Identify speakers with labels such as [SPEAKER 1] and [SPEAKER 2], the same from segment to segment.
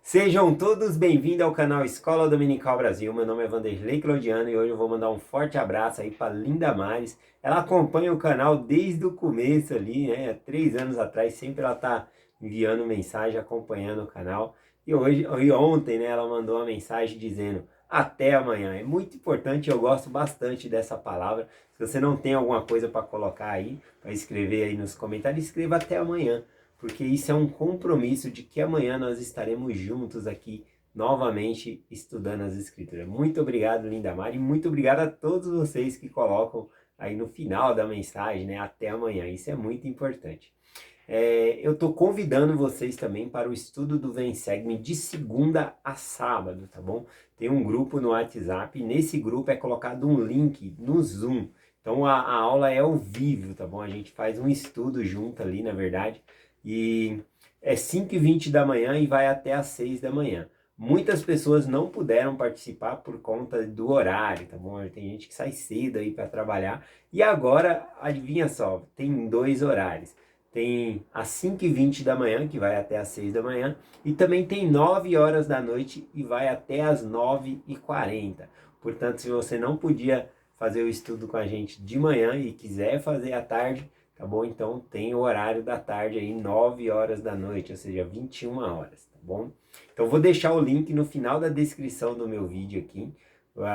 [SPEAKER 1] Sejam todos bem-vindos ao canal Escola Dominical Brasil. Meu nome é Vanderlei Claudiano e hoje eu vou mandar um forte abraço aí para Linda Mares. Ela acompanha o canal desde o começo ali, né? Há 3 anos atrás, sempre ela tá enviando mensagem, acompanhando o canal. E ontem, né, ela mandou uma mensagem dizendo até amanhã. É muito importante, eu gosto bastante dessa palavra. Se você não tem alguma coisa para colocar aí, para escrever aí nos comentários, escreva até amanhã, porque isso é um compromisso de que amanhã nós estaremos juntos aqui novamente estudando as Escrituras. Muito obrigado, Linda Mari, e muito obrigado a todos vocês que colocam aí no final da mensagem, né? Até amanhã, isso é muito importante. Eu estou convidando vocês também para o estudo do Vem Segue-me de segunda a sábado, tá bom? Tem um grupo no WhatsApp, e nesse grupo é colocado um link no Zoom. Então a aula é ao vivo, tá bom? A gente faz um estudo junto ali, na verdade, e é 5h20 da manhã e vai até às 6 da manhã. Muitas pessoas não puderam participar por conta do horário, tá bom? Tem gente que sai cedo aí para trabalhar. E agora, adivinha só, tem dois horários. Tem às 5h20 da manhã, que vai até às 6 da manhã, e também tem 9 horas da noite e vai até às 9h40. Portanto, se você não podia fazer o estudo com a gente de manhã e quiser fazer à tarde, tá bom? Então tem o horário da tarde aí, 9 horas da noite, ou seja, 21 horas, tá bom? Então vou deixar o link no final da descrição do meu vídeo aqui,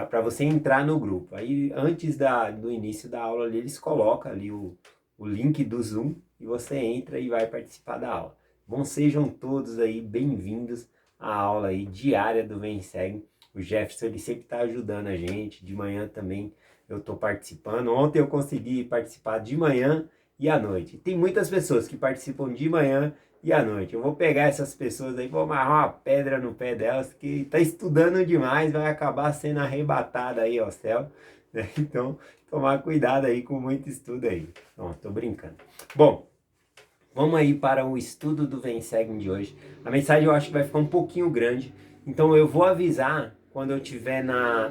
[SPEAKER 1] para você entrar no grupo. Aí antes do início da aula ali, eles colocam ali o link do Zoom e você entra e vai participar da aula. Bom, sejam todos aí bem-vindos à aula aí diária do Vem Segue. O Jefferson, ele sempre está ajudando a gente, de manhã também eu estou participando. Ontem eu consegui participar de manhã e à noite. Tem muitas pessoas que participam de manhã e à noite. Eu vou pegar essas pessoas aí, vou amarrar uma pedra no pé delas, que está estudando demais, vai acabar sendo arrebatada aí ao céu, né? Então, tomar cuidado aí com muito estudo aí. Não, tô brincando. Bom, vamos aí para o estudo do Vem Segue de hoje. A mensagem eu acho que vai ficar um pouquinho grande, então eu vou avisar quando eu estiver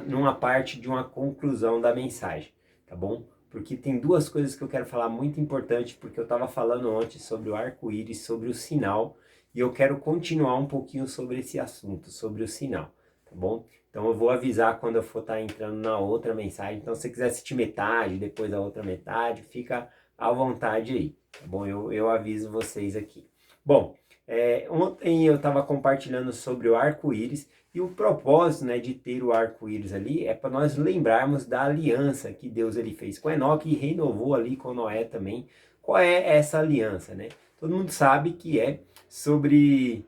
[SPEAKER 1] numa parte de uma conclusão da mensagem, tá bom? Porque tem duas coisas que eu quero falar muito importante, porque eu estava falando ontem sobre o arco-íris, sobre o sinal, e eu quero continuar um pouquinho sobre esse assunto, sobre o sinal, tá bom? Então eu vou avisar quando eu for estar entrando na outra mensagem. Então se você quiser assistir metade, depois a outra metade, fica à vontade aí, tá bom? Eu aviso vocês aqui. Bom, ontem eu estava compartilhando sobre o arco-íris, e o propósito, né, de ter o arco-íris ali é para nós lembrarmos da aliança que Deus ele fez com Enoque e renovou ali com Noé também. Qual é essa aliança, né? Todo mundo sabe que é sobre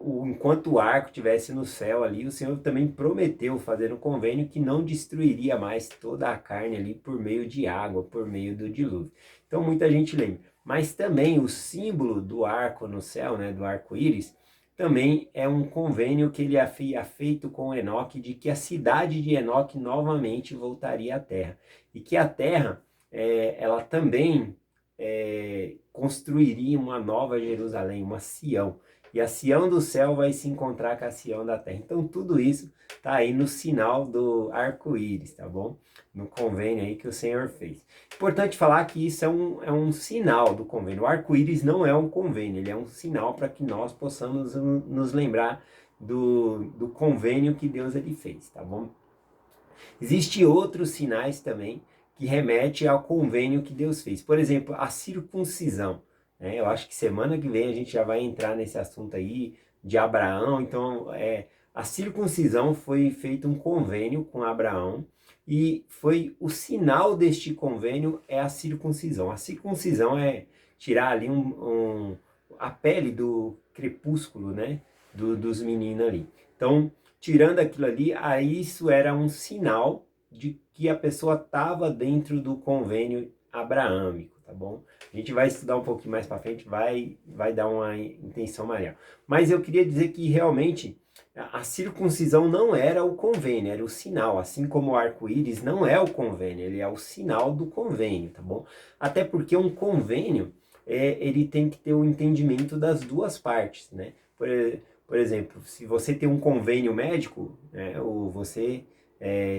[SPEAKER 1] enquanto o arco estivesse no céu ali, o Senhor também prometeu fazer um convênio que não destruiria mais toda a carne ali por meio de água, por meio do dilúvio. Então muita gente lembra. Mas também o símbolo do arco no céu, né, do arco-íris, também é um convênio que ele havia feito com Enoque de que a cidade de Enoque novamente voltaria à terra. E que a terra, ela também construiria uma nova Jerusalém, uma Sião. E a Sião do céu vai se encontrar com a Sião da terra. Então tudo isso está aí no sinal do arco-íris, tá bom? No convênio aí que o Senhor fez. Importante falar que isso é um sinal do convênio. O arco-íris não é um convênio, ele é um sinal para que nós possamos nos lembrar do convênio que Deus ele fez, tá bom? Existem outros sinais também que remetem ao convênio que Deus fez. Por exemplo, a circuncisão, né? Eu acho que semana que vem a gente já vai entrar nesse assunto aí de Abraão. Então, a circuncisão foi feito um convênio com Abraão, e foi o sinal deste convênio é a circuncisão. A circuncisão é tirar ali a pele do crepúsculo, né? Dos meninos ali. Então, tirando aquilo ali, aí isso era um sinal de que a pessoa estava dentro do convênio abraâmico, tá bom? A gente vai estudar um pouquinho mais para frente, vai dar uma intenção maior. Mas eu queria dizer que realmente a circuncisão não era o convênio, era o sinal. Assim como o arco-íris não é o convênio, ele é o sinal do convênio, tá bom? Até porque um convênio, ele tem que ter o entendimento das duas partes, né? Por exemplo, se você tem um convênio médico, né, ou você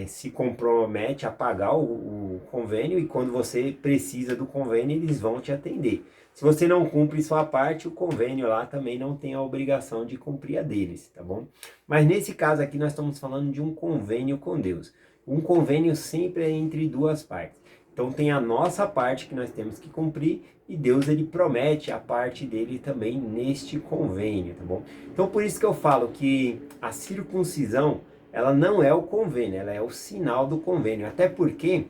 [SPEAKER 1] se compromete a pagar o convênio, e quando você precisa do convênio, eles vão te atender. Se você não cumpre sua parte, o convênio lá também não tem a obrigação de cumprir a deles, tá bom? Mas nesse caso aqui nós estamos falando de um convênio com Deus. Um convênio sempre é entre duas partes. Então tem a nossa parte que nós temos que cumprir, e Deus ele promete a parte dele também neste convênio, tá bom? Então por isso que eu falo que a circuncisão, ela não é o convênio, ela é o sinal do convênio. Até porque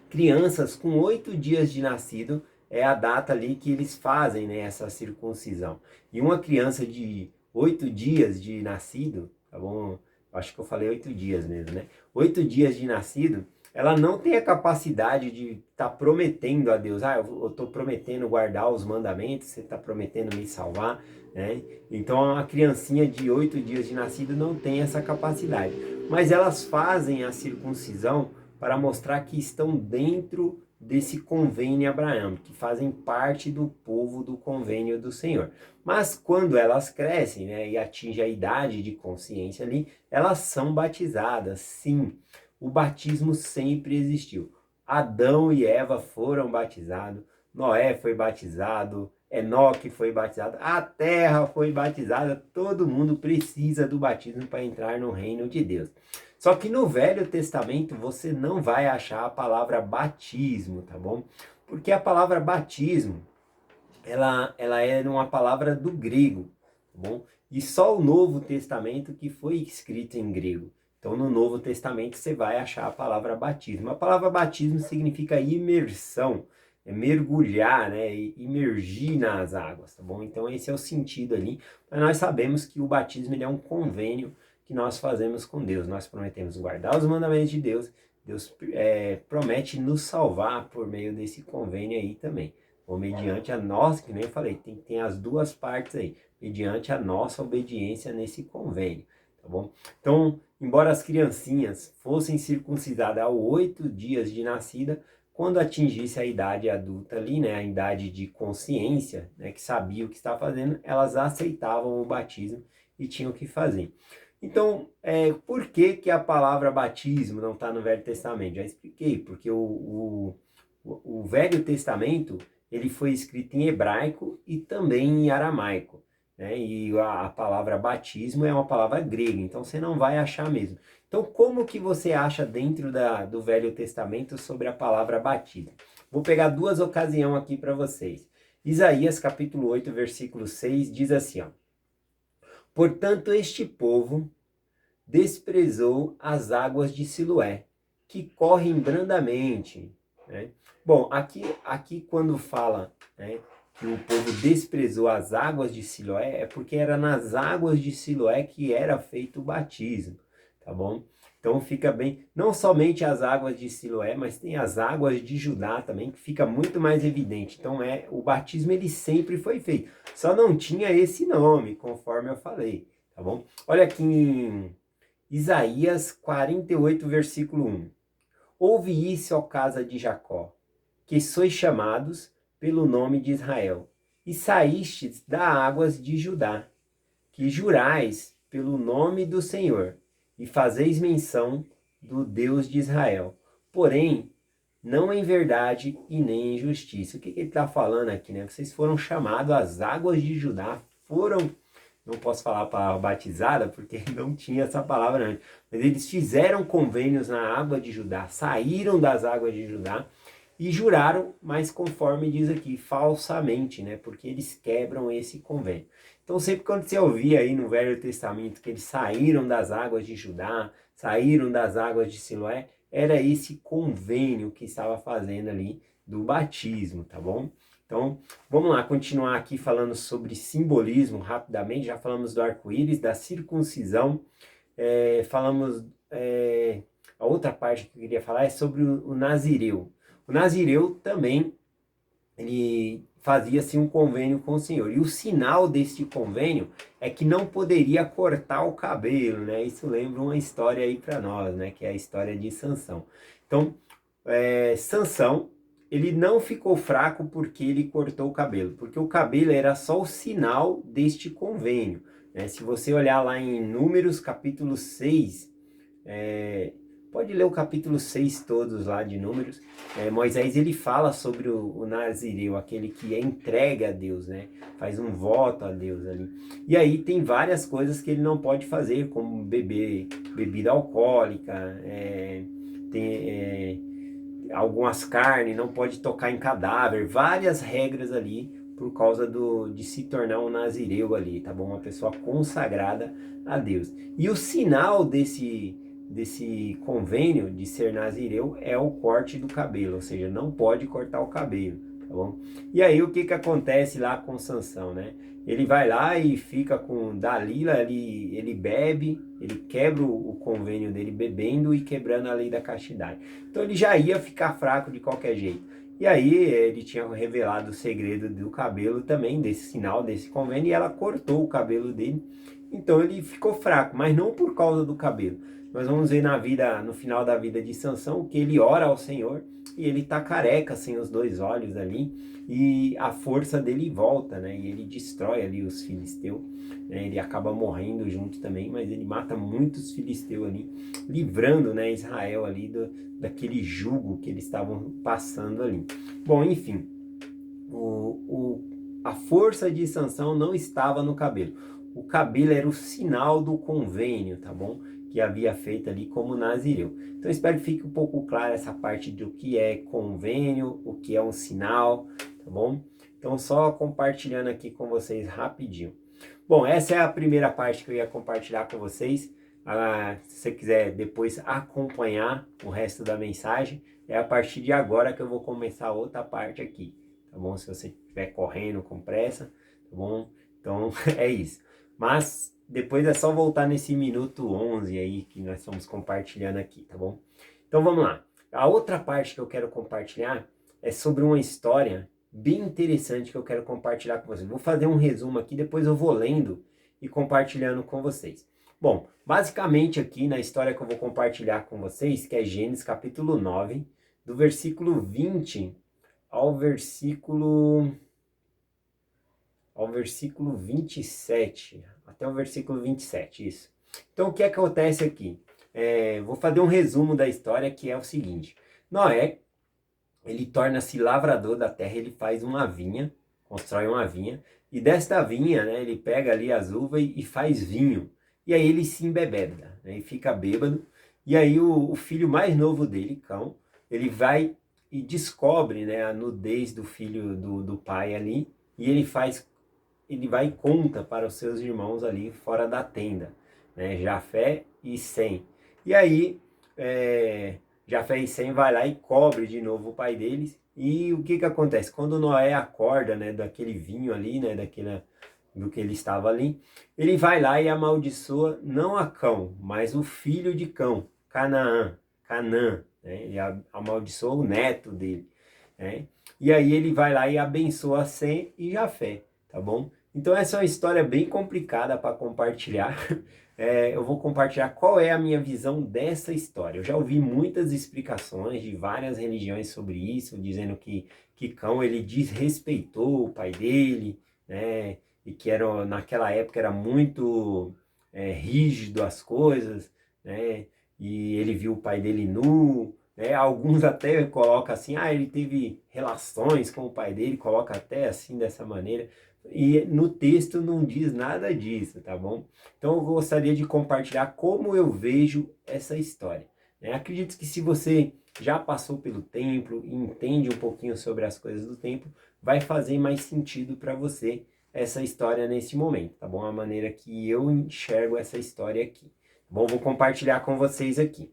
[SPEAKER 1] crianças com 8 dias de nascido é a data ali que eles fazem, né, essa circuncisão. E uma criança de 8 dias de nascido, tá bom? Acho que eu falei 8 dias mesmo, né? 8 dias de nascido, ela não tem a capacidade de estar prometendo a Deus, eu estou prometendo guardar os mandamentos, você está prometendo me salvar, né? Então a criancinha de 8 dias de nascido não tem essa capacidade. Mas elas fazem a circuncisão para mostrar que estão dentro desse convênio abraâmico, que fazem parte do povo do convênio do Senhor. Mas quando elas crescem, né, e atingem a idade de consciência ali, elas são batizadas, sim. O batismo sempre existiu. Adão e Eva foram batizados, Noé foi batizado, Enoque foi batizado, a terra foi batizada, todo mundo precisa do batismo para entrar no reino de Deus. Só que no Velho Testamento você não vai achar a palavra batismo, tá bom? Porque a palavra batismo, ela é uma palavra do grego, tá bom? E só o Novo Testamento que foi escrito em grego. Então no Novo Testamento você vai achar a palavra batismo. A palavra batismo significa imersão, é mergulhar, né? Imergir nas águas, tá bom? Então esse é o sentido ali. Mas nós sabemos que o batismo ele é um convênio que nós fazemos com Deus. Nós prometemos guardar os mandamentos de Deus. Deus promete nos salvar por meio desse convênio aí também. Ou mediante a nossa, que nem eu falei, tem as duas partes aí, mediante a nossa obediência nesse convênio, tá bom? Então, embora as criancinhas fossem circuncidadas aos 8 dias de nascida, quando atingisse a idade adulta ali, né, a idade de consciência, né, que sabia o que estava fazendo, elas aceitavam o batismo e tinham que fazer. Então, por que a palavra batismo não está no Velho Testamento? Já expliquei, porque o Velho Testamento ele foi escrito em hebraico e também em aramaico, né? E a palavra batismo é uma palavra grega, então você não vai achar mesmo. Então, como que você acha dentro do Velho Testamento sobre a palavra batismo? Vou pegar duas ocasiões aqui para vocês. Isaías capítulo 8, versículo 6 diz assim, ó: Portanto, este povo desprezou as águas de Siloé, que correm brandamente, né? Bom, aqui quando fala, né, que o povo desprezou as águas de Siloé, é porque era nas águas de Siloé que era feito o batismo, tá bom? Então fica bem, não somente as águas de Siloé, mas tem as águas de Judá também, que fica muito mais evidente. Então o batismo ele sempre foi feito, só não tinha esse nome, conforme eu falei, tá bom? Olha aqui em Isaías 48, versículo 1. Ouve isso, ó casa de Jacó, que sois chamados pelo nome de Israel, e saístes das águas de Judá, que jurais pelo nome do Senhor, e fazeis menção do Deus de Israel. Porém, não em verdade e nem em justiça. O que ele está falando aqui, né? Vocês foram chamados às águas de Judá, foram, não posso falar a palavra batizada, porque não tinha essa palavra antes, mas eles fizeram convênios na água de Judá, saíram das águas de Judá e juraram, mas conforme diz aqui, falsamente, né? Porque eles quebram esse convênio. Então sempre quando você ouvia aí no Velho Testamento que eles saíram das águas de Judá, saíram das águas de Siloé, era esse convênio que estava fazendo ali do batismo, tá bom? Então, vamos lá, continuar aqui falando sobre simbolismo rapidamente. Já falamos do arco-íris, da circuncisão, falamos, a outra parte que eu queria falar é sobre o nazireu. O nazireu também, ele fazia assim um convênio com o Senhor. E o sinal deste convênio é que não poderia cortar o cabelo, né? Isso lembra uma história aí para nós, né? Que é a história de Sansão. Então, Sansão, ele não ficou fraco porque ele cortou o cabelo, porque o cabelo era só o sinal deste convênio, né? Se você olhar lá em Números capítulo 6, Pode ler o capítulo 6 todos lá de Números. Moisés ele fala sobre o Nazireu, aquele que é entregue a Deus, né? Faz um voto a Deus ali. E aí tem várias coisas que ele não pode fazer, como beber bebida alcoólica, algumas carnes, não pode tocar em cadáver, várias regras ali por causa de se tornar um nazireu ali, tá bom? Uma pessoa consagrada a Deus. E o sinal desse convênio de ser nazireu é o corte do cabelo, ou seja, não pode cortar o cabelo, tá bom? E aí o que acontece lá com Sansão, né? Ele vai lá e fica com Dalila, ele bebe, ele quebra o convênio dele bebendo e quebrando a lei da castidade. Então ele já ia ficar fraco de qualquer jeito. E aí ele tinha revelado o segredo do cabelo também, desse sinal, desse convênio, e ela cortou o cabelo dele. Então ele ficou fraco, mas não por causa do cabelo. Nós vamos ver no final da vida de Sansão, que ele ora ao Senhor e ele tá careca, sem os dois olhos ali, e a força dele volta, né? E ele destrói ali os filisteus, né? Ele acaba morrendo junto também, mas ele mata muitos filisteus ali, livrando, né, Israel ali daquele jugo que eles estavam passando ali. Bom, enfim, a força de Sansão não estava no cabelo. O cabelo era o sinal do convênio, tá bom? Que havia feito ali como nazireu. Então espero que fique um pouco clara essa parte do que é convênio, o que é um sinal, tá bom? Então só compartilhando aqui com vocês rapidinho. Bom, essa é a primeira parte que eu ia compartilhar com vocês. Se você quiser depois acompanhar o resto da mensagem, é a partir de agora que eu vou começar outra parte aqui, tá bom? Se você estiver correndo com pressa, tá bom? Então é isso. Mas depois é só voltar nesse minuto 11 aí que nós estamos compartilhando aqui, tá bom? Então vamos lá. A outra parte que eu quero compartilhar é sobre uma história bem interessante que eu quero compartilhar com vocês. Vou fazer um resumo aqui, depois eu vou lendo e compartilhando com vocês. Bom, basicamente aqui na história que eu vou compartilhar com vocês, que é Gênesis capítulo 9, do versículo 20 ao versículo 27, até o versículo 27, isso. Então o que acontece aqui? Vou fazer um resumo da história, que é o seguinte. Noé, ele torna-se lavrador da terra, ele faz uma vinha, constrói uma vinha, e desta vinha, né, ele pega ali as uvas e faz vinho. E aí ele se embebeda, né, e fica bêbado. E aí o filho mais novo dele, Cão, ele vai e descobre, né, a nudez do filho do pai ali, e ele vai e conta para os seus irmãos ali fora da tenda, né, Jafé e Sem. E aí Jafé e Sem vai lá e cobre de novo o pai deles. E o que acontece? Quando Noé acorda, né, daquele vinho ali, né, do que ele estava ali, ele vai lá e amaldiçoa não a Cão, mas o filho de Cão, Canaã, né? Ele amaldiçoa o neto dele, né? E aí ele vai lá e abençoa Sem e Jafé, tá bom? Então essa é uma história bem complicada para compartilhar. Eu vou compartilhar qual é a minha visão dessa história. Eu já ouvi muitas explicações de várias religiões sobre isso, dizendo que Cão ele desrespeitou o pai dele, né? E que naquela época era muito rígido as coisas, né? E ele viu o pai dele nu, né? Alguns até colocam assim, ele teve relações com o pai dele, coloca até assim dessa maneira. E no texto não diz nada disso, tá bom? Então eu gostaria de compartilhar como eu vejo essa história, né? Acredito que se você já passou pelo templo e entende um pouquinho sobre as coisas do templo, vai fazer mais sentido para você essa história nesse momento, tá bom? A maneira que eu enxergo essa história aqui. Bom, vou compartilhar com vocês aqui.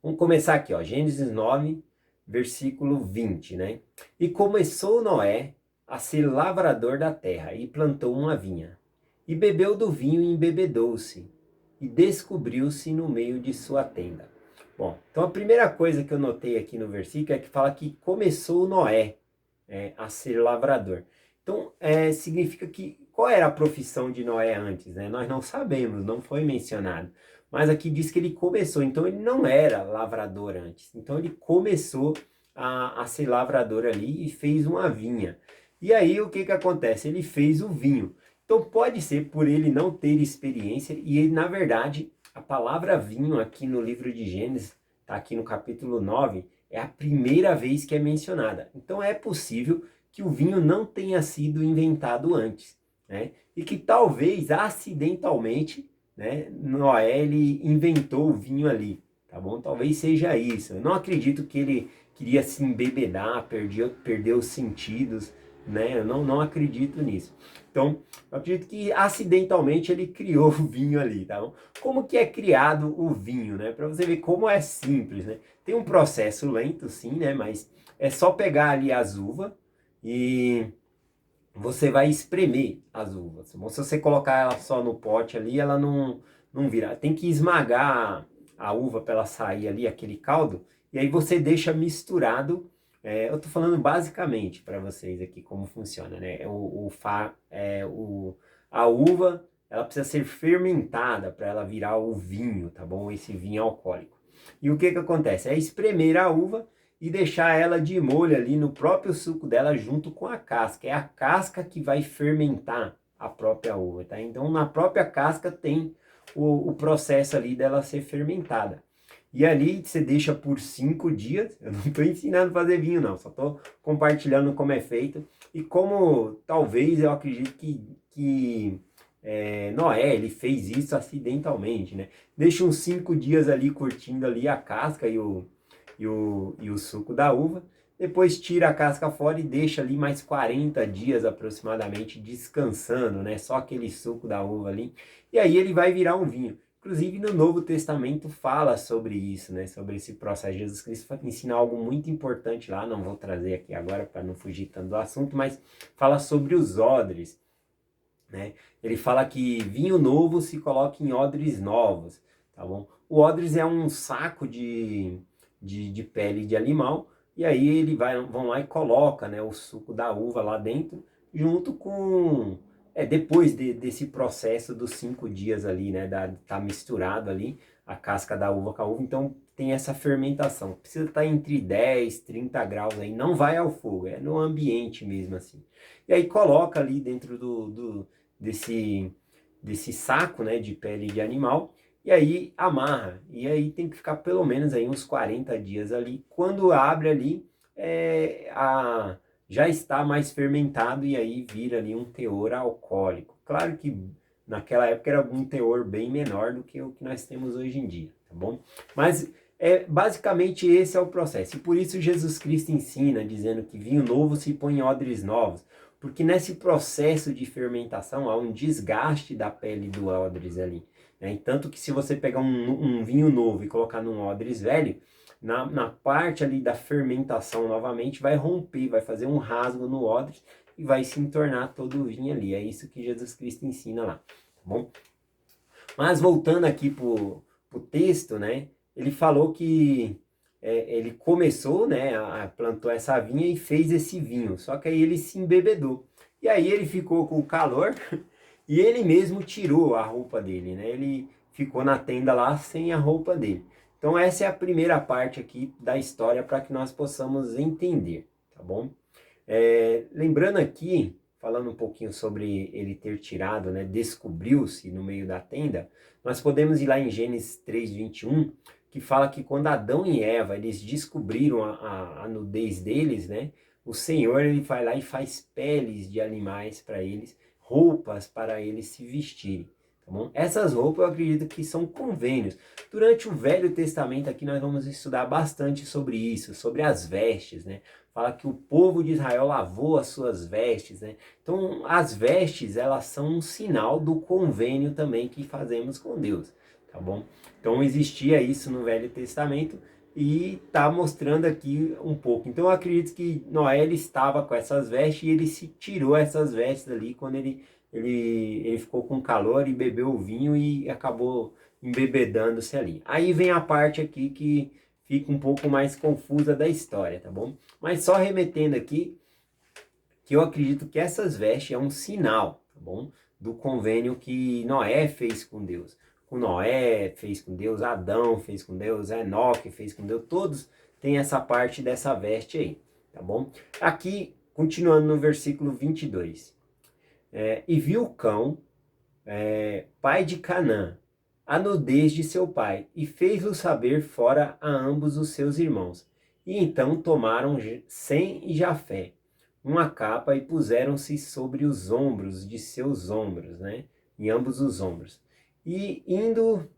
[SPEAKER 1] Vamos começar aqui, ó, Gênesis 9, versículo 20, né? E começou Noé a ser lavrador da terra, e plantou uma vinha, e bebeu do vinho e embebedou-se, e descobriu-se no meio de sua tenda. Bom, então a primeira coisa que eu notei aqui no versículo é que fala que começou Noé a ser lavrador. Então, significa que, qual era a profissão de Noé antes, né? Nós não sabemos, não foi mencionado. Mas aqui diz que ele começou, então ele não era lavrador antes. Então ele começou a ser lavrador ali e fez uma vinha. E aí o que acontece? Ele fez o vinho. Então pode ser por ele não ter experiência e ele, na verdade, a palavra vinho aqui no livro de Gênesis, está aqui no capítulo 9, é a primeira vez que é mencionada. Então é possível que o vinho não tenha sido inventado antes, né? E que talvez acidentalmente, né, Noé ele inventou o vinho ali, tá bom? Talvez seja isso. Eu não acredito que ele queria se embebedar, perder os sentidos, né? Eu não acredito nisso. Então, eu acredito que acidentalmente ele criou o vinho ali, tá bom? Como que é criado o vinho, né? Para você ver como é simples, né? Tem um processo lento, sim, né? Mas é só pegar ali as uvas e você vai espremer as uvas. Se você colocar ela só no pote ali, ela não vira. Tem que esmagar a uva para ela sair ali, aquele caldo, e aí você deixa misturado. Eu estou falando basicamente para vocês aqui como funciona, né? A uva, ela precisa ser fermentada para ela virar o vinho, tá bom? Esse vinho alcoólico. E o que que acontece? É espremer a uva e deixar ela de molho ali no próprio suco dela junto com a casca. É a casca que vai fermentar a própria uva, tá? Então na própria casca tem o processo ali dela ser fermentada. E ali você deixa por 5 dias. Eu não estou ensinando a fazer vinho não, só estou compartilhando como é feito. E como talvez eu acredito que Noé ele fez isso acidentalmente, né? Deixa uns 5 dias ali curtindo ali a casca e o suco da uva. Depois tira a casca fora e deixa ali mais 40 dias aproximadamente descansando, né? Só aquele suco da uva ali. E aí ele vai virar um vinho. Inclusive no Novo Testamento fala sobre isso, né? Sobre esse processo. Jesus Cristo ensina algo muito importante lá, não vou trazer aqui agora para não fugir tanto do assunto, mas fala sobre os odres, né? Ele fala que vinho novo se coloca em odres novos, tá bom? O odres é um saco de pele de animal, e aí vão lá e coloca, né, o suco da uva lá dentro, junto com... depois desse processo dos 5 dias ali, né, tá misturado ali a casca da uva com a uva, então tem essa fermentação. Precisa estar entre 10, 30 graus aí, não vai ao fogo, é no ambiente mesmo assim. E aí coloca ali dentro desse, desse saco, né, de pele de animal, e aí amarra, e aí tem que ficar pelo menos aí uns 40 dias ali. Quando abre ali, já está mais fermentado e aí vira ali um teor alcoólico. Claro que naquela época era um teor bem menor do que o que nós temos hoje em dia, tá bom? Mas basicamente esse é o processo. E por isso Jesus Cristo ensina, dizendo que vinho novo se põe em odres novos, porque nesse processo de fermentação há um desgaste da pele do odres ali, né? E tanto que se você pegar um vinho novo e colocar num odres velho, na parte ali da fermentação novamente vai romper, vai fazer um rasgo no odres e vai se entornar todo o vinho ali. É isso que Jesus Cristo ensina lá, tá bom? Mas voltando aqui pro texto, né? Ele falou que ele começou, né? Plantou essa vinha e fez esse vinho. Só que aí ele se embebedou. E aí ele ficou com calor e ele mesmo tirou a roupa dele, né? Ele ficou na tenda lá sem a roupa dele. Então essa é a primeira parte aqui da história para que nós possamos entender, tá bom? Lembrando aqui, falando um pouquinho sobre ele ter tirado, né, descobriu-se no meio da tenda, nós podemos ir lá em Gênesis 3:21, que fala que quando Adão e Eva eles descobriram a nudez deles, né, o Senhor ele vai lá e faz peles de animais para eles, roupas para eles se vestirem. Tá bom? Essas roupas eu acredito que são convênios. Durante o Velho Testamento aqui nós vamos estudar bastante sobre isso, sobre as vestes, né? Fala que o povo de Israel lavou as suas vestes, né? Então, as vestes, elas são um sinal do convênio também que fazemos com Deus, tá bom? Então, existia isso no Velho Testamento e tá mostrando aqui um pouco. Então, eu acredito que Noé ele estava com essas vestes e ele se tirou essas vestes ali quando ele ficou com calor e bebeu o vinho e acabou embebedando-se ali. Aí vem a parte aqui que fica um pouco mais confusa da história, tá bom? Mas só remetendo aqui, que eu acredito que essas vestes é um sinal, tá bom? Do convênio que Noé fez com Deus. O Noé fez com Deus, Adão fez com Deus, Enoque fez com Deus, todos têm essa parte dessa veste aí, tá bom? Aqui, continuando no versículo 22. E viu Cão, pai de Canaã, a nudez de seu pai, e fez-o saber fora a ambos os seus irmãos. E então tomaram Sem e Jafé uma capa e puseram-se sobre os ombros de seus ombros, né? Em ambos os ombros. E indo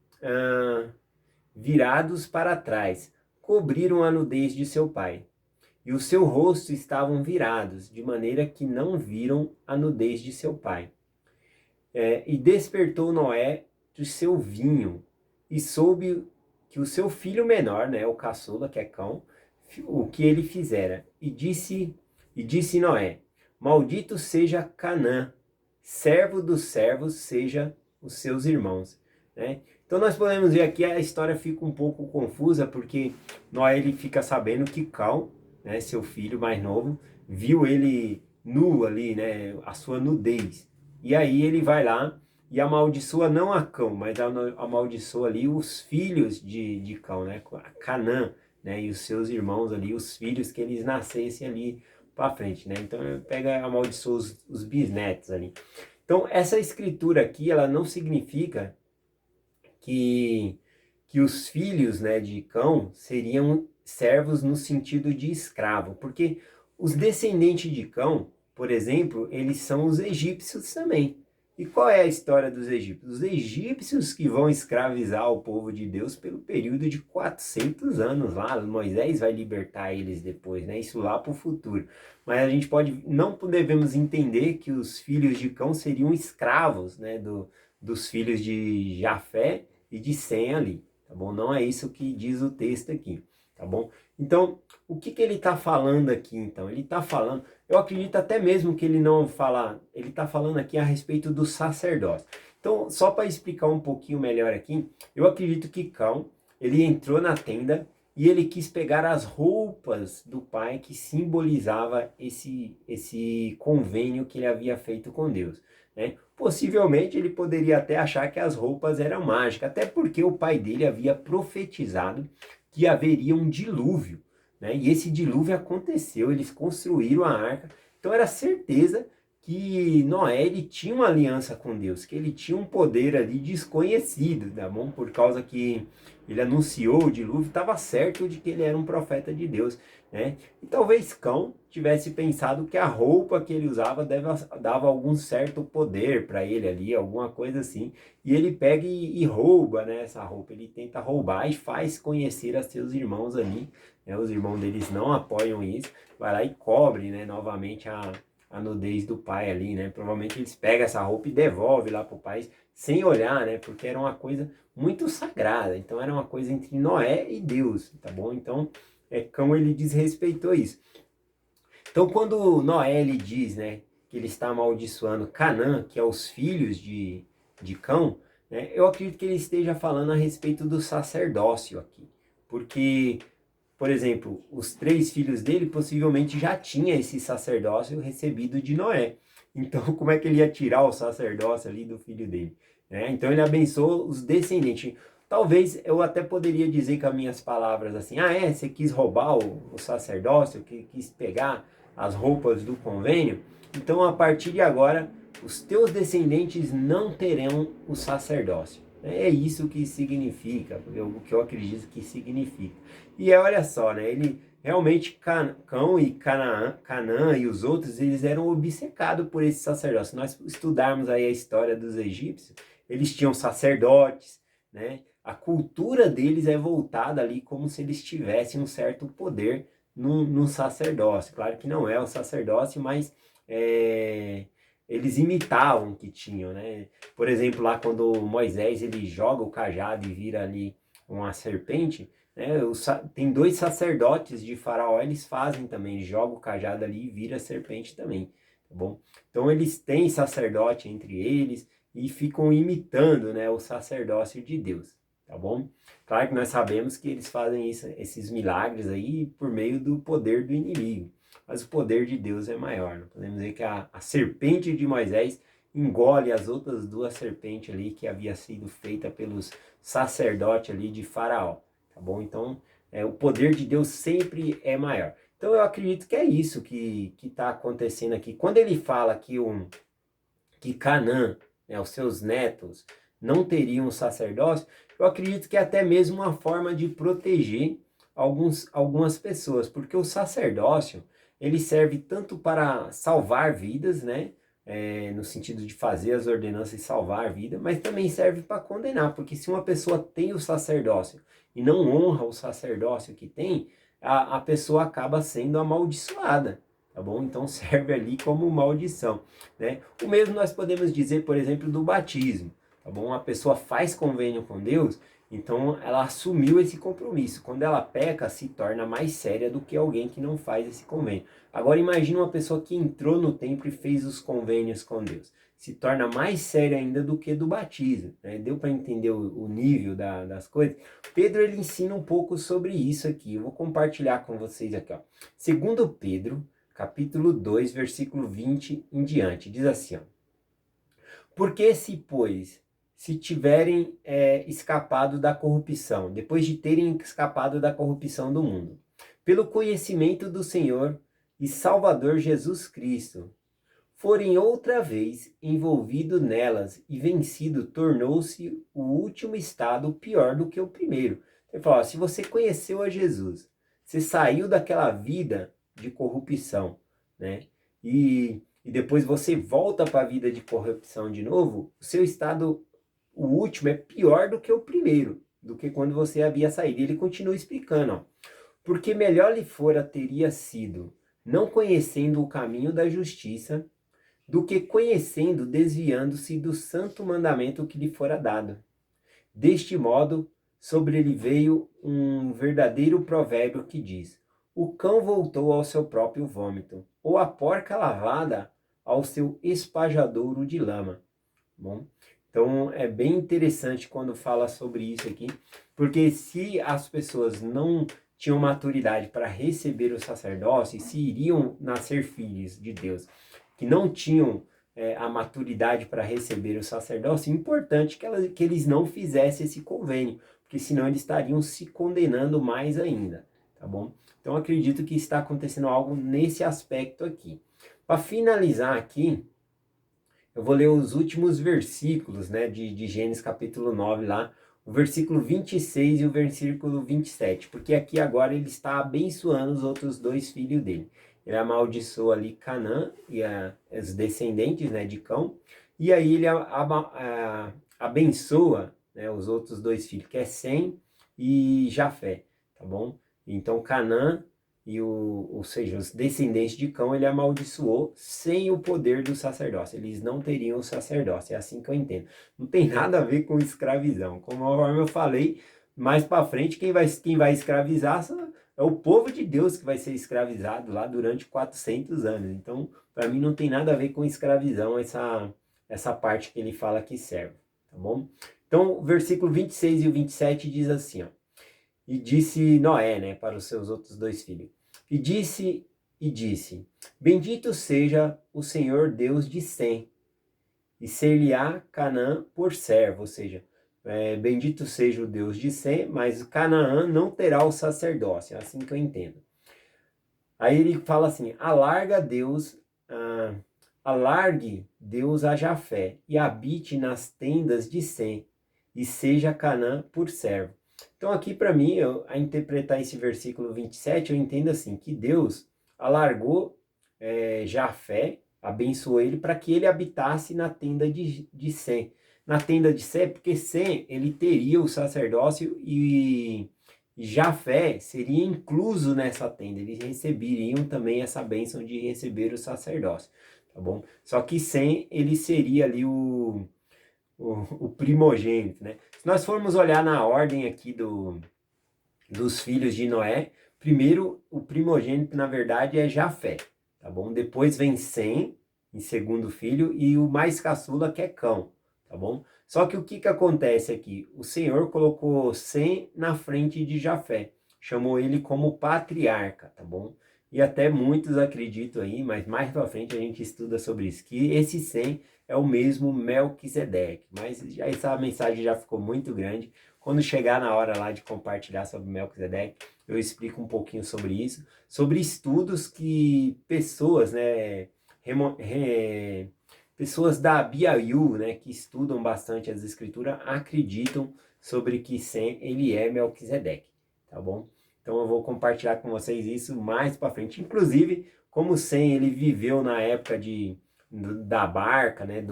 [SPEAKER 1] virados para trás, cobriram a nudez de seu pai. E o seu rosto estavam virados, de maneira que não viram a nudez de seu pai. E despertou Noé do seu vinho, e soube que o seu filho menor, né, o caçula, que é Cão, o que ele fizera. E disse Noé: Maldito seja Canaã, servo dos servos seja os seus irmãos. Né? Então nós podemos ver aqui, a história fica um pouco confusa, porque Noé ele fica sabendo que Cão, né, seu filho mais novo, viu ele nu ali, né, a sua nudez. E aí ele vai lá e amaldiçoa não a Cão, mas amaldiçoa ali os filhos de Cão, né, Canaã, né, e os seus irmãos ali, os filhos que eles nascessem ali para frente, né? Então pega, amaldiçoa os bisnetos ali. Então essa escritura aqui, ela não significa que os filhos, né, de Cão seriam servos no sentido de escravo, porque os descendentes de Cão, por exemplo, eles são os egípcios também. E qual é a história dos egípcios? Os egípcios que vão escravizar o povo de Deus pelo período de 400 anos lá. Moisés vai libertar eles depois, né? Isso lá para o futuro. Mas a gente não devemos entender que os filhos de Cão seriam escravos, né, dos filhos de Jafé e de Sem ali, tá bom? Não é isso que diz o texto aqui, tá bom? Então, o que ele está falando aqui, então? Ele está falando, eu acredito até mesmo que ele não fala, ele está falando aqui a respeito do sacerdócio. Então, só para explicar um pouquinho melhor aqui, eu acredito que Cão, ele entrou na tenda e ele quis pegar as roupas do pai que simbolizava esse convênio que ele havia feito com Deus, né? Possivelmente ele poderia até achar que as roupas eram mágicas, até porque o pai dele havia profetizado que haveria um dilúvio, né? E esse dilúvio aconteceu, eles construíram a arca, então era certeza que Noé ele tinha uma aliança com Deus, que ele tinha um poder ali desconhecido, tá bom? Por causa que ele anunciou o dilúvio, estava certo de que ele era um profeta de Deus, né? E talvez Cão tivesse pensado que a roupa que ele usava dava algum certo poder para ele ali, alguma coisa assim, e ele pega e rouba, né, essa roupa, ele tenta roubar e faz conhecer a seus irmãos ali, né? Os irmãos deles não apoiam isso, vai lá e cobre, né, novamente a nudez do pai ali, né? Provavelmente eles pegam essa roupa e devolvem lá pro pai sem olhar, né? Porque era uma coisa muito sagrada. Então era uma coisa entre Noé e Deus, tá bom? Então, Cão ele desrespeitou isso. Então, quando Noé ele diz, né, que ele está amaldiçoando Canaã, que é os filhos de Cão, né, eu acredito que ele esteja falando a respeito do sacerdócio aqui. Porque, por exemplo, os 3 filhos dele possivelmente já tinham esse sacerdócio recebido de Noé. Então, como é que ele ia tirar o sacerdócio ali do filho dele? Né? Então, ele abençoou os descendentes. Talvez eu até poderia dizer com as minhas palavras assim, você quis roubar o sacerdócio, que quis pegar as roupas do convênio? Então, a partir de agora, os teus descendentes não terão o sacerdócio. É isso que significa, o que eu acredito que significa. E olha só, né? Ele realmente, Cão e Canaã e os outros, eles eram obcecados por esse sacerdócio. Se nós estudarmos aí a história dos egípcios, eles tinham sacerdotes, né? A cultura deles é voltada ali como se eles tivessem um certo poder no sacerdócio. Claro que não é o sacerdócio, mas eles imitavam que tinham, né? Por exemplo, lá quando Moisés ele joga o cajado e vira ali uma serpente, né? Tem 2 sacerdotes de Faraó, eles fazem também, eles jogam o cajado ali e vira serpente também, tá bom? Então eles têm sacerdote entre eles e ficam imitando, né, o sacerdócio de Deus, tá bom? Claro que nós sabemos que eles fazem esses milagres aí por meio do poder do inimigo, mas o poder de Deus é maior. Não podemos dizer que a serpente de Moisés engole as outras 2 serpentes ali que havia sido feita pelos sacerdotes ali de Faraó, tá bom? Então, o poder de Deus sempre é maior. Então, eu acredito que é isso que está acontecendo aqui. Quando ele fala que Canaã, né, os seus netos, não teriam sacerdócio, eu acredito que é até mesmo uma forma de proteger algumas pessoas, porque o sacerdócio, ele serve tanto para salvar vidas, né? No sentido de fazer as ordenanças e salvar a vida, mas também serve para condenar, porque se uma pessoa tem o sacerdócio e não honra o sacerdócio que tem, a pessoa acaba sendo amaldiçoada, tá bom? Então serve ali como maldição, né? O mesmo nós podemos dizer, por exemplo, do batismo, tá bom? A pessoa faz convênio com Deus, então ela assumiu esse compromisso. Quando ela peca, se torna mais séria do que alguém que não faz esse convênio. Agora imagine uma pessoa que entrou no templo e fez os convênios com Deus. Se torna mais séria ainda do que do batismo, né? Deu para entender o nível das coisas? Pedro ele ensina um pouco sobre isso aqui. Eu vou compartilhar com vocês aqui, ó. Segundo Pedro, capítulo 2, versículo 20 em diante, diz assim, ó: porque se tiverem escapado da corrupção, depois de terem escapado da corrupção do mundo, pelo conhecimento do Senhor e Salvador Jesus Cristo, forem outra vez envolvido nelas e vencido, tornou-se o último estado pior do que o primeiro. Ele fala, ó, se você conheceu a Jesus, você saiu daquela vida de corrupção, né? E depois você volta para a vida de corrupção de novo, o seu estado, o último, é pior do que o primeiro, do que quando você havia saído. E ele continua explicando, ó, porque melhor lhe fora teria sido, não conhecendo o caminho da justiça, do que conhecendo, desviando-se do santo mandamento que lhe fora dado. Deste modo, sobre ele veio um verdadeiro provérbio que diz: o cão voltou ao seu próprio vômito, ou a porca lavada ao seu espajadouro de lama. Bom, então é bem interessante quando fala sobre isso aqui, porque se as pessoas não tinham maturidade para receber o sacerdócio, e se iriam nascer filhos de Deus que não tinham a maturidade para receber o sacerdócio, é importante que eles não fizessem esse convênio, porque senão eles estariam se condenando mais ainda, tá bom? Então acredito que está acontecendo algo nesse aspecto aqui. Para finalizar aqui, eu vou ler os últimos versículos, né, de Gênesis capítulo 9 lá, o versículo 26 e o versículo 27, porque aqui agora ele está abençoando os outros dois filhos dele. Ele amaldiçoa ali Canaã e os descendentes, né, de Cão, e aí ele abençoa, né, os outros dois filhos, que é Sem e Jafé, tá bom? Então Canaã ou seja, os descendentes de Cão, ele amaldiçoou sem o poder do sacerdócio. Eles não teriam o sacerdócio, é assim que eu entendo. Não tem nada a ver com escravidão. Como eu falei, mais para frente, quem vai escravizar é o povo de Deus que vai ser escravizado lá durante 400 anos. Então, para mim, não tem nada a ver com escravidão essa parte que ele fala que serve, tá bom? Então, o versículo 26 e o 27 diz assim, ó: e disse Noé, né, para os seus outros dois filhos. E disse, bendito seja o Senhor Deus de Sem, e ser-lhe-á Canaã por servo, ou seja, bendito seja o Deus de Sem, mas Canaã não terá o sacerdócio, é assim que eu entendo. Aí ele fala assim, alargue Deus a Jafé, e habite nas tendas de Sem, e seja Canaã por servo. Então aqui para mim, a interpretar esse versículo 27, eu entendo assim, que Deus alargou Jafé, abençoou ele para que ele habitasse na tenda de Sem. Na tenda de Sem, porque Sem, ele teria o sacerdócio e Jafé seria incluso nessa tenda, eles receberiam também essa bênção de receber o sacerdócio, tá bom? Só que Sem, ele seria ali o primogênito, né? Se nós formos olhar na ordem aqui dos filhos de Noé, primeiro o primogênito, na verdade, é Jafé, tá bom? Depois vem Sem, em segundo filho, e o mais caçula que é Cão, tá bom? Só que o que acontece aqui? O Senhor colocou Sem na frente de Jafé, chamou ele como patriarca, tá bom? E até muitos acreditam aí, mas mais pra frente a gente estuda sobre isso, que esse Sem é o mesmo Melquisedeque, mas essa mensagem já ficou muito grande. Quando chegar na hora lá de compartilhar sobre Melquisedeque, eu explico um pouquinho sobre isso, sobre estudos que pessoas, né, pessoas da BYU, né, que estudam bastante as escrituras, acreditam sobre que Sem ele é Melquisedeque, tá bom? Então eu vou compartilhar com vocês isso mais para frente. Inclusive, como Sem ele viveu na época da barca, né,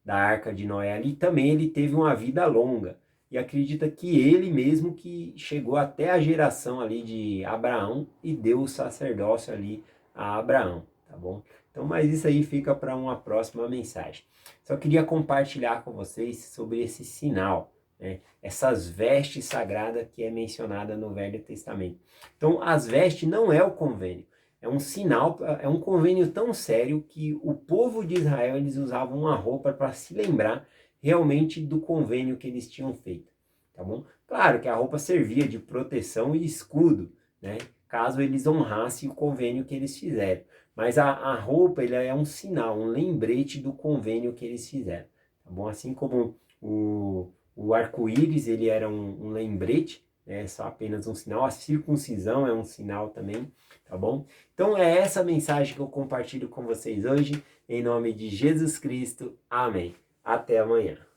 [SPEAKER 1] da Arca de Noé ali, também ele teve uma vida longa. E acredita que ele mesmo que chegou até a geração ali de Abraão e deu o sacerdócio ali a Abraão, tá bom? Então, mas isso aí fica para uma próxima mensagem. Só queria compartilhar com vocês sobre esse sinal, né? Essas vestes sagradas que é mencionada no Velho Testamento. Então, as vestes não é o convênio, é um sinal, é um convênio tão sério que o povo de Israel eles usavam uma roupa para se lembrar realmente do convênio que eles tinham feito, tá bom? Claro que a roupa servia de proteção e escudo, né? Caso eles honrassem o convênio que eles fizeram. Mas a roupa ele é um sinal, um lembrete do convênio que eles fizeram, tá bom? Assim como o arco-íris ele era um lembrete, né? Só apenas um sinal. A circuncisão é um sinal também, tá bom? Então é essa mensagem que eu compartilho com vocês hoje, em nome de Jesus Cristo. Amém. Até amanhã.